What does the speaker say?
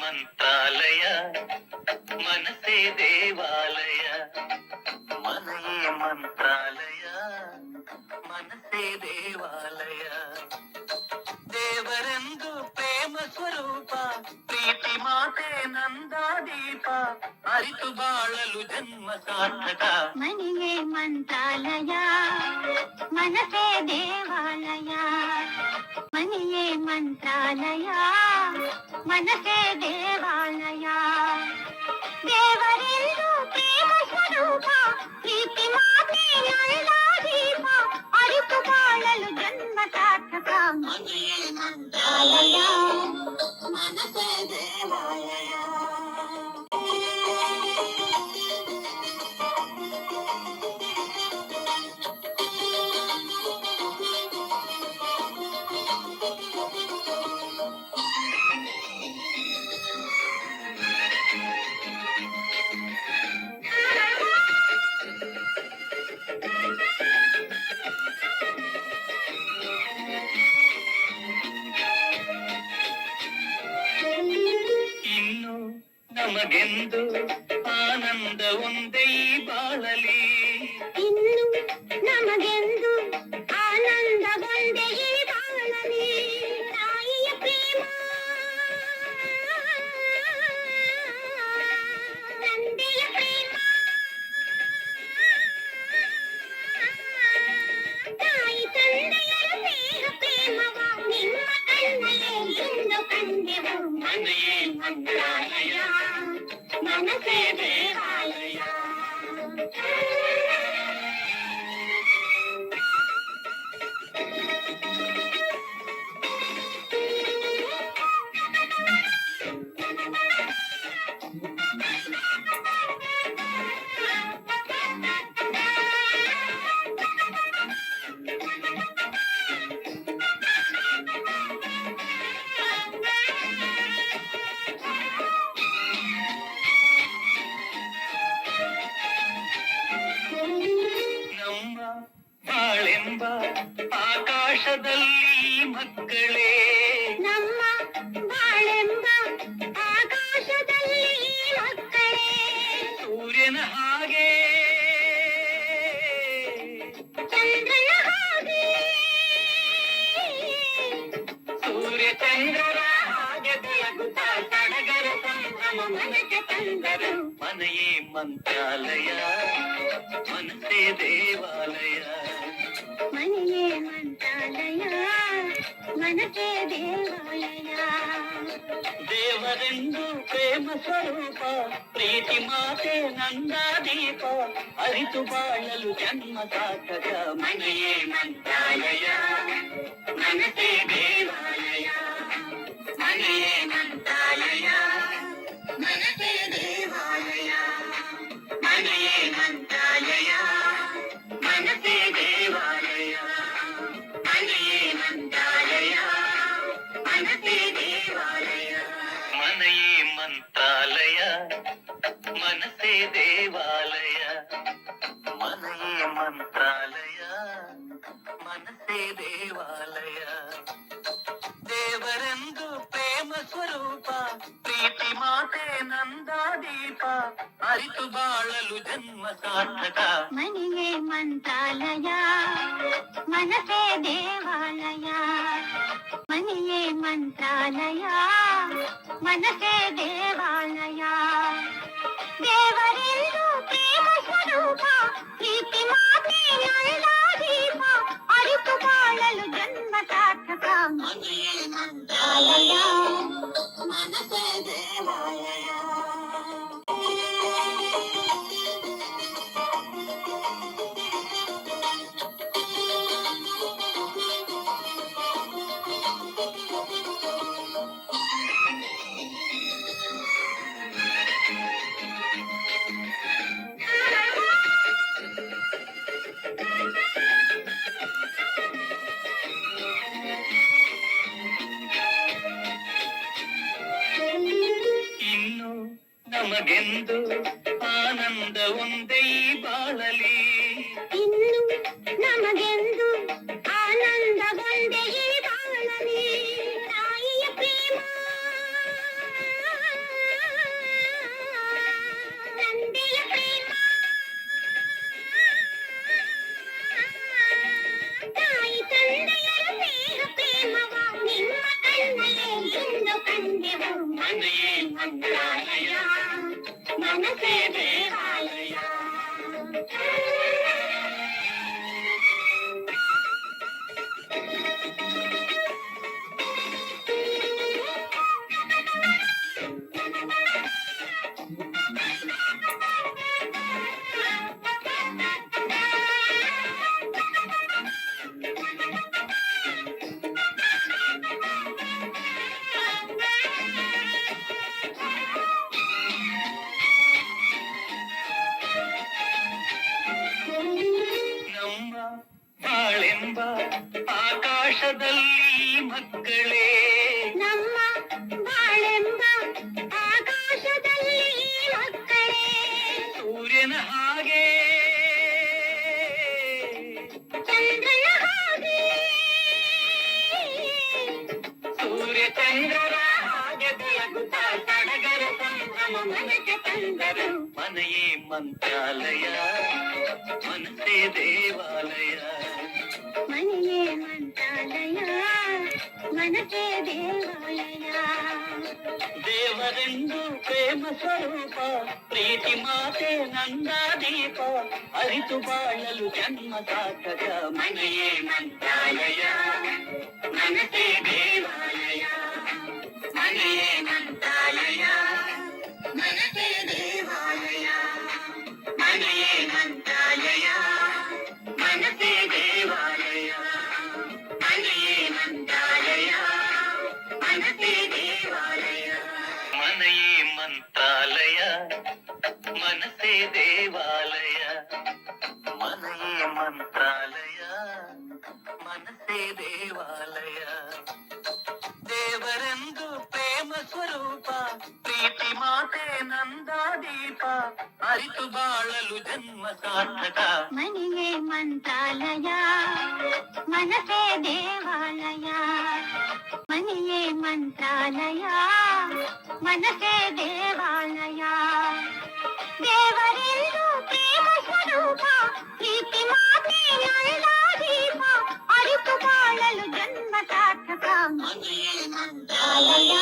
ಮಂತ್ರಾಲಯ ಮನಸೇ ದೇವಾಲಯ ಮನೆಯೇ ಮಂತ್ರಾಲಯ ಮನಸೇ ದೇವಾಲಯ ದೇವರೆಂದು ಪ್ರೇಮ ಸ್ವರೂಪ ಪ್ರೀತಿ ಮಾತೆ ನಂದಾದೀಪ ಅರಿತು ಬಾಳಲು ಜನ್ಮ ಸಾರ್ಥಕ ಮನೆಯೇ ಮಂತ್ರಾಲಯ ಮನಸೇ ದೇವಾಲಯ ಮನೆಯೇ ಮಂತ್ರಾಲಯ ಮನಸೇ ದೇವಾಲಯ ದೇವರೆಂದು ಪ್ರೇಮ ಸ್ವರೂಪ ಪ್ರೀತಿ ಮಾತೆ ನಂದಾದೀಪ ಅರಿತು ಬಾಳಲು ಜನ್ಮ ಸಾರ್ಥಕ ಮನೆಯೇ ಮಂತ್ರಾಲಯ ಮನಸೇ ದೇವಾಲಯ. ಇನ್ನು ನಮಗೆಂದು ಆನಂದ ಒಂದೇ ಬಾಳಲಿ ಇನ್ನು ನಮಗೆಂದು ಆನಂದ ಒಂದೇ ಬಾಳಲಿ ತಾಯಿಯ ಪ್ರೇಮ ತಂದೆಯ ಪ್ರೇಮ ತಾಯಿ ತಂದೆಯರ ಸ್ನೇಹ ಪ್ರೇಮವ ನಿಮ್ಮ ಕಣ್ಣಲ್ಲೇ ಎಂದು ಕಂಡೆವು ಮನೆಯೇ ಮಂತ್ರಾಲಯ ಮನಸೇ ದೇವಾಲಯ. ನಮ್ಮ ಬಾಳೆಂಬ ಆಕಾಶದಲ್ಲಿ ಮಕ್ಕಳೇ ನಮ್ಮ ಬಾಳೆಂಬ ಆಕಾಶದಲ್ಲಿ ಮಕ್ಕಳೇ ಸೂರ್ಯನ ಹಾಗೆ ಚಂದ್ರನ ಹಾಗೆ ಸೂರ್ಯ ಚಂದ್ರರ ಹಾಗೆ ಬೆಳಗುತ್ತಾ ಸಡಗರ ಸಂಭ್ರಮ ಮನೆಗೆ ತಂದರು ಮನೆಯೇ ಮಂತ್ರಾಲಯ ಮನಸೇ ದೇವಾಲಯ ಮನೆಯೇ ಮಂತ್ರಾಲಯ ಮನಸೇ ದೇವಾಲಯ ದೇವರೆಂದು ಪ್ರೇಮ ಸ್ವರೂಪ ಪ್ರೀತಿ ಮಾತೆ ನಂದಾದೀಪ ಅರಿತು ಬಾಳಲು ಜನ್ಮ ಸಾರ್ಥಕ ಮನೆಯೇ ಮಂತ್ರಾಲಯ ಮನಸೇ ದೇವಾಲಯ ಮನೆಯೇ ಮಂತ್ರಾಲಯ ಮನಸೇ ದೇವಾಲಯ ಮನೆಯೇ ಮಂತ್ರಾಲಯ ಮನಸೇ ದೇವಾಲಯ ಮನೆಯೇ ಮಂತ್ರಾಲಯ ಮನಸೇ ದೇವಾಲಯ ಮನೆಯೇ ಮಂತ್ರಾಲಯ ಮನಸೇ ದೇವಾಲಯ ಮನೆಯೇ ಮಂತ್ರಾಲಯ ಮನಸೇ ದೇವಾಲಯ ದೇವರೆಂದು ಪ್ರೇಮ ಸ್ವರೂಪ ಪ್ರೀತಿ ಮಾತೆ ನಂದಾದೀಪ ಅರಿತು ಬಾಳಲು ಜನ್ಮ ಸಾರ್ಥಕ ಮನೆಯೇ ಮಂತ್ರಾಲಯ ಮನಸೇ ದೇವಾಲಯ ಮನೆಯೇ ಮಂತ್ರಾಲಯ ಮನಸೇ ದೇವಾಲಯ ದೇವರೆಂದು ಪ್ರೇಮ ಸ್ವರೂಪ ಪ್ರೀತಿ ಮಾತೆ ನಂದಾದೀಪ ಅರಿತು ಬಾಳಲು ಜನ್ಮ ಸಾರ್ಥಕ ಮನೆಯೇ ಮಂತ್ರಾಲಯ ಮನಸೇ ದೇವಾಲಯ. ಇನ್ನು ನಮಗೆಂದು ಆನಂದ ಒಂದೇ ಬಾಳಲಿ ಇನ್ನು ನಮಗೆಂದು ಆನಂದ ಒಂದೇ ಬಾಳಲಿ ತಾಯಿಯ ಪ್ರೇಮ ಮನೆಯೇ ಇಂದು ಕಂಡೆವು ಮನೆಯೇ ಮಂತ್ರಾಲಯ ಮನಸೇ ದೇವಾಲಯ. ನಮ್ಮ ಬಾಳೆಂಬ ಆಕಾಶದಲ್ಲಿ ಮಕ್ಕಳೇ ನಮ್ಮ ಬಾಳೆಂಬ ಆಕಾಶದಲ್ಲಿ ಮಕ್ಕಳೇ ಸೂರ್ಯನ ಹಾಗೆ ಚಂದ್ರನ ಹಾಗೆ ಸೂರ್ಯ ಚಂದ್ರರ ಹಾಗೆ ಬೆಳಗುತ್ತಾ ಸಡಗರ ಸಂಭ್ರಮ ಮನಕ್ಕೆ ತಂದರು ಮನೆಯೇ ಮಂತ್ರಾಲಯ ಮನಸ್ಸೇ ದೇವಾಲಯ ಮನೆಯೇ ಮಂತ್ರಾಲಯ ಮನಸೇ ದೇವಾಲಯ. ದೇವರೆಂದು ಪ್ರೇಮ ಸ್ವರೂಪ ಪ್ರೀತಿ ಮಾತೆ ನಂದಾದೀಪ ಅರಿತು ಬಾಳಲು ಜನ್ಮ ಸಾರ್ಥಕ ಮನೆಯೇ ಮಂತ್ರಾಲಯ ಮನಸೇ ದೇವಾಲಯ ಮನೆಯೇ ಮಂತ್ರಾಲಯ ಮನಸೇ ದೇವಾಲಯ ಮನೆಯೇ ಮಂತ್ರಾಲಯ ಮನಸೇ ದೇವಾಲಯ ಮನೆಯೇ ಮಂತ್ರಾಲಯ ಮನಸೇ ದೇವಾಲಯ ಮನೆಯೇ ಮಂತ್ರಾಲಯ ಮನಸೇ ದೇವಾಲಯ ಮನೆಯೇ ಮಂತ್ರಾಲಯ ಮನಸೇ ದೇವಾಲಯ ದೇವರೆಂದು ಪ್ರೇಮ ಸ್ವರೂಪ ಪ್ರೀತಿ ಮಾತೆ ನಂದಾದೀಪ ಅರಿತು ಬಾಳಲು ಜನ್ಮ ಸಾರ್ಥಕ ಮನೆಯೇ ಮಂತ್ರಾಲಯ ಮನಸೇ ದೇವಾಲಯ ಮನೆಯೇ ಮಂತ್ರಾಲಯ ಮನಸೇ ದೇವಾಲಯ. ದೇವರೆಂದು ಪ್ರೇಮ ಸ್ವರೂಪ ಪ್ರೀತಿ ಮಾತೆ ನಂದಾದೀಪ ಅರಿತು ಬಾಳಲು ಜನ್ಮ ಸಾರ್ಥಕ ಮನೆಯೇ ಮಂತ್ರಾಲಯ